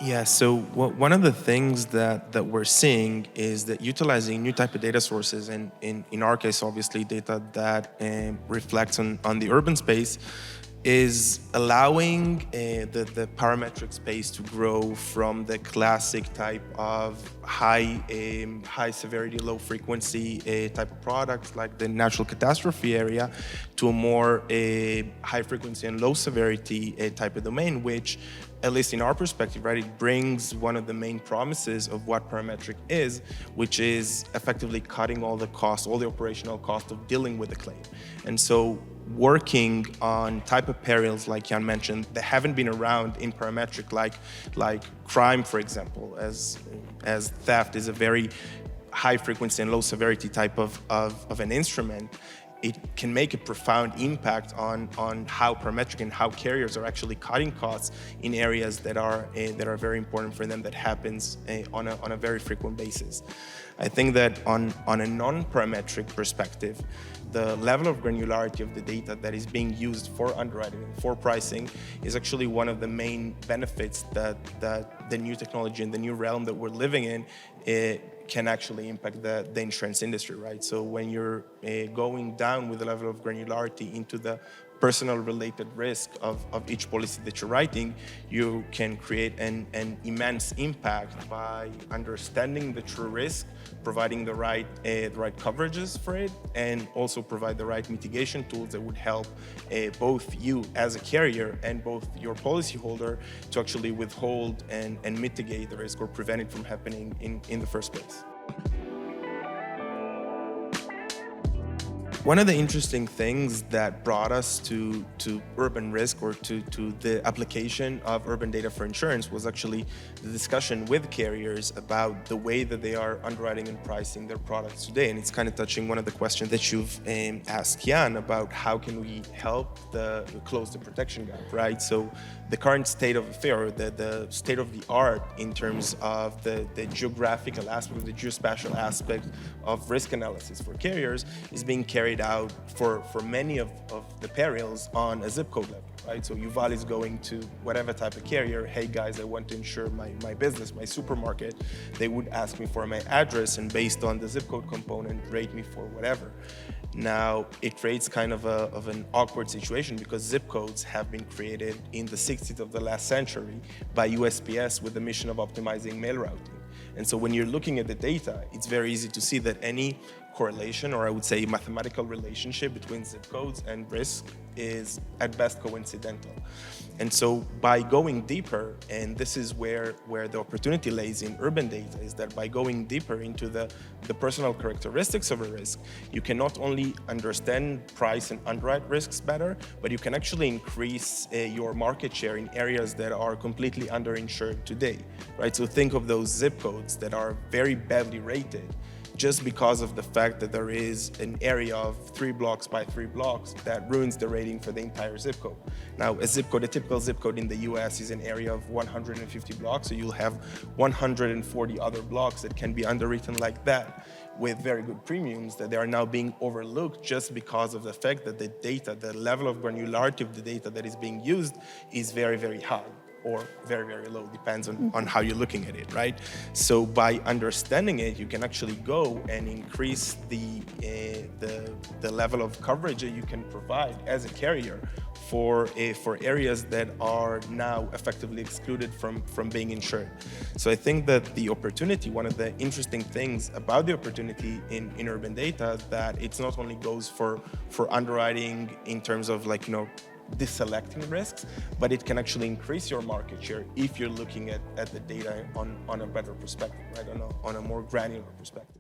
Yeah, so one of the things that we're seeing is that utilizing new type of data sources, and in our case, obviously, data that reflects on the urban space, is allowing the parametric space to grow from the classic type of high severity, low frequency type of products like the natural catastrophe area to a more high frequency and low severity type of domain, which, at least in our perspective, right, it brings one of the main promises of what parametric is, which is effectively cutting all the costs, all the operational cost of dealing with the claim. And so working on type of perils, like Jan mentioned, that haven't been around in parametric, like crime, for example, as theft is a very high frequency and low severity type of an instrument. It can make a profound impact on how parametric and how carriers are actually cutting costs in areas that are very important for them, that happens on a very frequent basis. I think that on a non-parametric perspective, the level of granularity of the data that is being used for underwriting and for pricing is actually one of the main benefits that the new technology and the new realm that we're living in can actually impact the insurance industry, right? So when you're going down with the level of granularity into the personal related risk of each policy that you're writing, you can create an immense impact by understanding the true risk, providing the right coverages for it, and also provide the right mitigation tools that would help both you as a carrier and both your policyholder to actually withhold and mitigate the risk or prevent it from happening in the first place. One of the interesting things that brought us to urban risk, or to the application of urban data for insurance, was actually the discussion with carriers about the way that they are underwriting and pricing their products today. And it's kind of touching one of the questions that you've asked Jan about: how can we help close the protection gap, right? So the current state of affair, the state of the art in terms of the geographical aspect, the geospatial aspect of risk analysis for carriers is being carried out for many of the perils on a zip code level, right? So Yuval is going to whatever type of carrier: hey guys, I want to insure my business, my supermarket. They would ask me for my address, and based on the zip code component, rate me for whatever. Now, it creates kind of an awkward situation, because zip codes have been created in the 60s of the last century by USPS with the mission of optimizing mail routing. And so when you're looking at the data, it's very easy to see that any correlation, or I would say mathematical relationship, between zip codes and risk is at best coincidental. And so by going deeper, and this is where the opportunity lays in urban data, is that by going deeper into the personal characteristics of a risk, you can not only understand price and underwrite risks better, but you can actually increase your market share in areas that are completely underinsured today, right? So think of those zip codes that are very badly rated, just because of the fact that there is an area of 3 blocks by 3 blocks that ruins the rating for the entire zip code. Now, a typical zip code in the US is an area of 150 blocks, so you'll have 140 other blocks that can be underwritten like that, with very good premiums that they are now being overlooked just because of the fact that the data, the level of granularity of the data that is being used, is very, very high, or very, very low, depends on how you're looking at it, right? So by understanding it, you can actually go and increase the level of coverage that you can provide as a carrier for areas that are now effectively excluded from being insured. So I think that the opportunity, one of the interesting things about the opportunity in urban data, that it's not only goes for underwriting in terms of, like, deselecting risks, but it can actually increase your market share if you're looking at the data on a better perspective, right? On a more granular perspective.